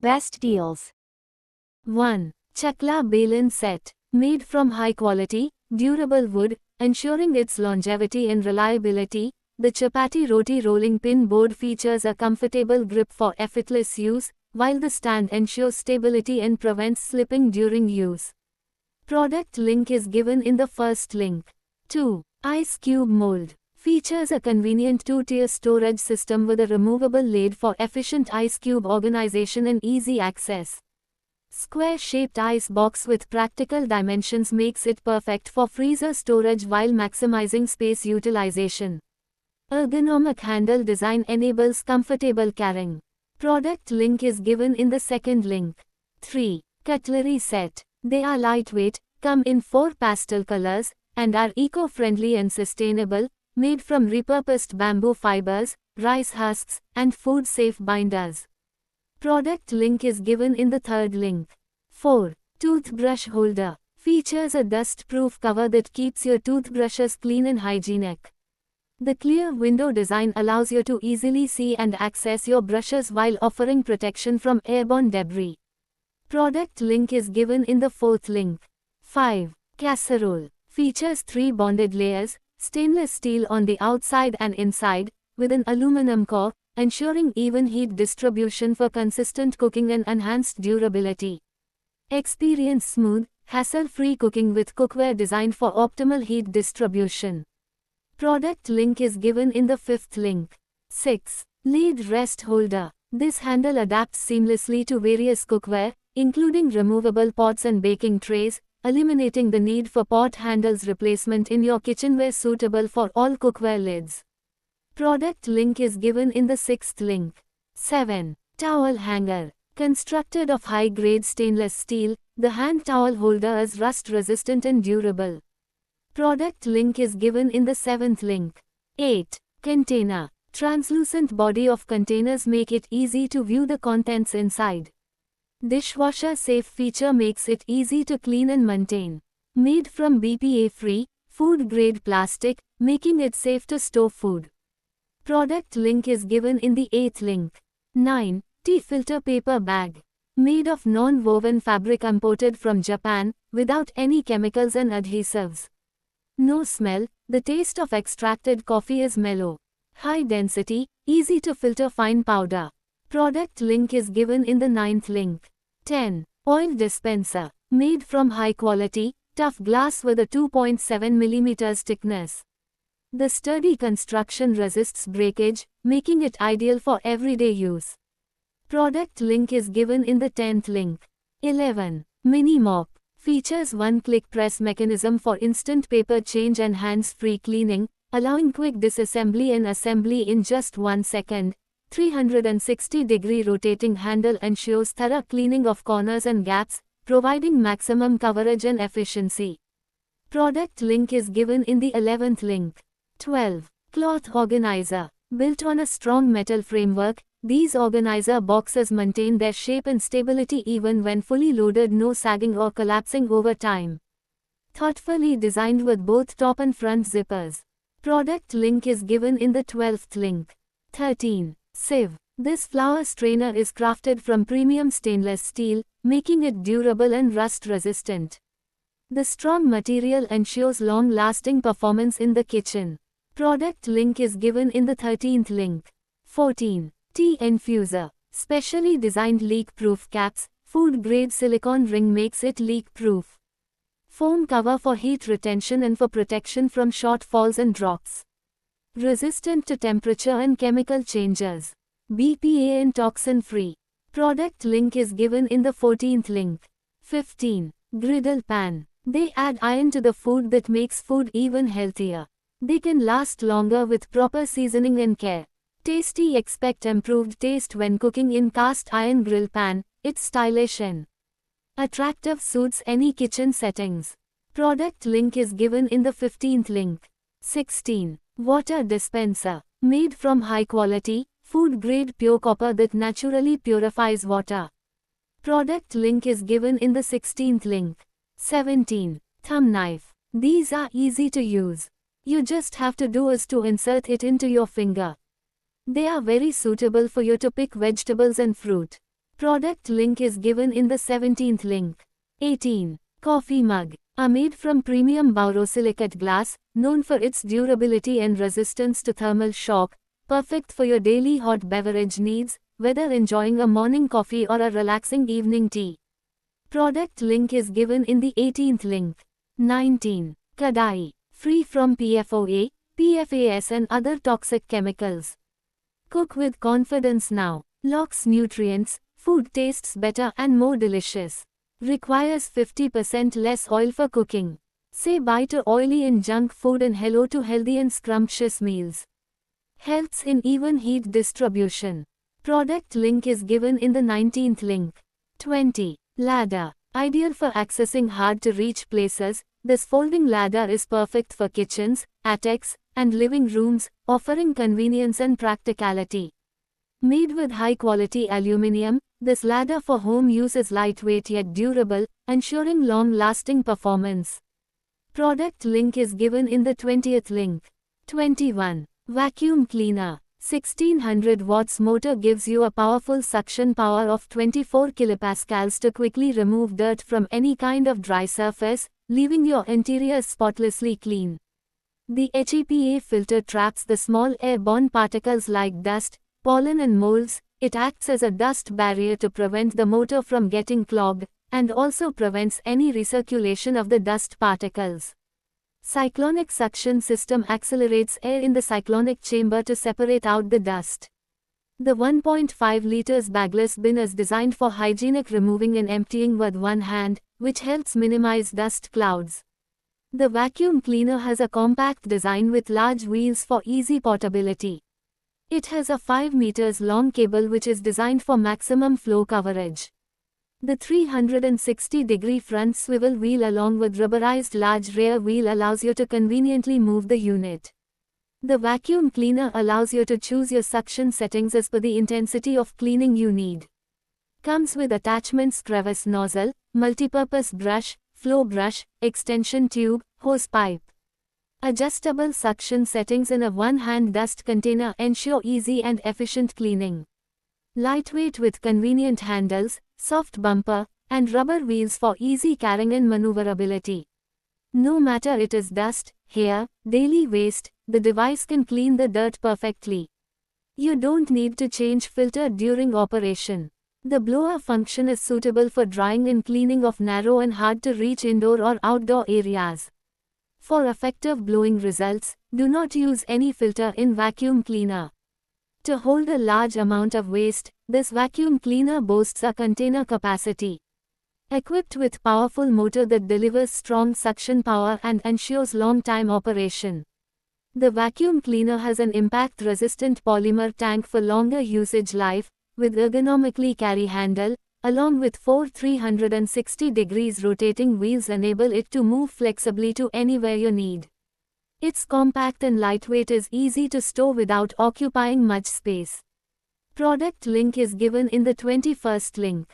Best deals. 1. Chakla Balin Set. Made from high quality, durable wood, ensuring its longevity and reliability, the Chapati Roti rolling pin board features a comfortable grip for effortless use, while the stand ensures stability and prevents slipping during use. Product link is given in the first link. 2. Ice Cube Mold. Features a convenient two-tier storage system with a removable lid for efficient ice cube organization and easy access. Square-shaped ice box with practical dimensions makes it perfect for freezer storage while maximizing space utilization. Ergonomic handle design enables comfortable carrying. Product link is given in the second link. 3. Cutlery Set. They are lightweight, come in 4 pastel colors, and are eco-friendly and sustainable, made from repurposed bamboo fibers, rice husks, and food-safe binders. Product link is given in the third link. 4. Toothbrush Holder. Features a dust-proof cover that keeps your toothbrushes clean and hygienic. The clear window design allows you to easily see and access your brushes while offering protection from airborne debris. Product link is given in the fourth link. 5. Casserole. Features 3 bonded layers, stainless steel on the outside and inside, with an aluminum core, ensuring even heat distribution for consistent cooking and enhanced durability. Experience smooth, hassle-free cooking with cookware designed for optimal heat distribution. Product link is given in the fifth link. 6. Lid Rest Holder. This handle adapts seamlessly to various cookware, including removable pots and baking trays, eliminating the need for pot handles replacement in your kitchenware, suitable for all cookware lids. Product link is given in the sixth link. 7. Towel Hanger. Constructed of high-grade stainless steel, the hand towel holder is rust-resistant and durable. Product link is given in the seventh link. 8. Container. Translucent body of containers make it easy to view the contents inside. Dishwasher safe feature makes it easy to clean and maintain. Made from BPA-free, food-grade plastic, making it safe to store food. Product link is given in the eighth link. 9. Tea Filter Paper Bag. Made of non-woven fabric imported from Japan, without any chemicals and adhesives. No smell, the taste of extracted coffee is mellow. High density, easy to filter fine powder. Product link is given in the ninth link. 10. Oil Dispenser. Made from high quality, tough glass with a 2.7 mm thickness. The sturdy construction resists breakage, making it ideal for everyday use. Product link is given in the 10th link. 11. Mini Mop. Features one-click press mechanism for instant paper change and hands-free cleaning, allowing quick disassembly and assembly in just 1 second. 360-degree rotating handle ensures thorough cleaning of corners and gaps, providing maximum coverage and efficiency. Product link is given in the 11th link. 12. Cloth Organizer. Built on a strong metal framework, these organizer boxes maintain their shape and stability even when fully loaded, no sagging or collapsing over time. Thoughtfully designed with both top and front zippers. Product link is given in the 12th link. 13. Sieve. This flour strainer is crafted from premium stainless steel, making it durable and rust-resistant. The strong material ensures long-lasting performance in the kitchen. Product link is given in the 13th link. 14. Tea Infuser. Specially designed leak-proof caps, food-grade silicone ring makes it leak-proof. Foam cover for heat retention and for protection from shortfalls and drops. Resistant to temperature and chemical changes. BPA and toxin-free. Product link is given in the 14th link. 15. Griddle Pan. They add iron to the food that makes food even healthier. They can last longer with proper seasoning and care. Tasty. Expect improved taste when cooking in cast iron grill pan. It's stylish and attractive, suits any kitchen settings. Product link is given in the 15th link. 16. Water Dispenser. Made from high quality, food-grade pure copper that naturally purifies water. Product link is given in the 16th link. 17. Thumb Knife. These are easy to use. You just have to do is to insert it into your finger. They are very suitable for you to pick vegetables and fruit. Product link is given in the 17th link. 18. Coffee mug. Are made from premium borosilicate glass, known for its durability and resistance to thermal shock, perfect for your daily hot beverage needs, whether enjoying a morning coffee or a relaxing evening tea. Product link is given in the 18th link. 19. Kadai. Free from PFOA, PFAS and other toxic chemicals. Cook with confidence now. Locks nutrients, food tastes better and more delicious. Requires 50% less oil for cooking. Say bye to oily and junk food and hello to healthy and scrumptious meals. Helps in even heat distribution. Product link is given in the 19th link. 20. Ladder. Ideal for accessing hard to reach places, this folding ladder is perfect for kitchens, attics, and living rooms, offering convenience and practicality. Made with high-quality aluminum, this ladder for home use is lightweight yet durable, ensuring long-lasting performance. Product link is given in the 20th link. 21. Vacuum cleaner. 1600 watts motor gives you a powerful suction power of 24 kilopascals to quickly remove dirt from any kind of dry surface, leaving your interior spotlessly clean. The HEPA filter traps the small airborne particles like dust, pollen and molds. It acts as a dust barrier to prevent the motor from getting clogged, and also prevents any recirculation of the dust particles. Cyclonic suction system accelerates air in the cyclonic chamber to separate out the dust. The 1.5 liters bagless bin is designed for hygienic removing and emptying with one hand, which helps minimize dust clouds. The vacuum cleaner has a compact design with large wheels for easy portability. It has a 5 meters long cable which is designed for maximum flow coverage. The 360-degree front swivel wheel along with rubberized large rear wheel allows you to conveniently move the unit. The vacuum cleaner allows you to choose your suction settings as per the intensity of cleaning you need. Comes with attachments crevice nozzle, multipurpose brush, flow brush, extension tube, hose pipe. Adjustable suction settings in a one-hand dust container ensure easy and efficient cleaning. Lightweight with convenient handles, soft bumper, and rubber wheels for easy carrying and maneuverability. No matter it is dust, hair, daily waste, the device can clean the dirt perfectly. You don't need to change filter during operation. The blower function is suitable for drying and cleaning of narrow and hard-to-reach indoor or outdoor areas. For effective blowing results, do not use any filter in vacuum cleaner. To hold a large amount of waste, this vacuum cleaner boasts a container capacity. Equipped with powerful motor that delivers strong suction power and ensures long-time operation. The vacuum cleaner has an impact-resistant polymer tank for longer usage life, with ergonomically carry handle, along with 4 360 degrees rotating wheels enable it to move flexibly to anywhere you need. Its compact and lightweight is easy to store without occupying much space. Product link is given in the 21st link.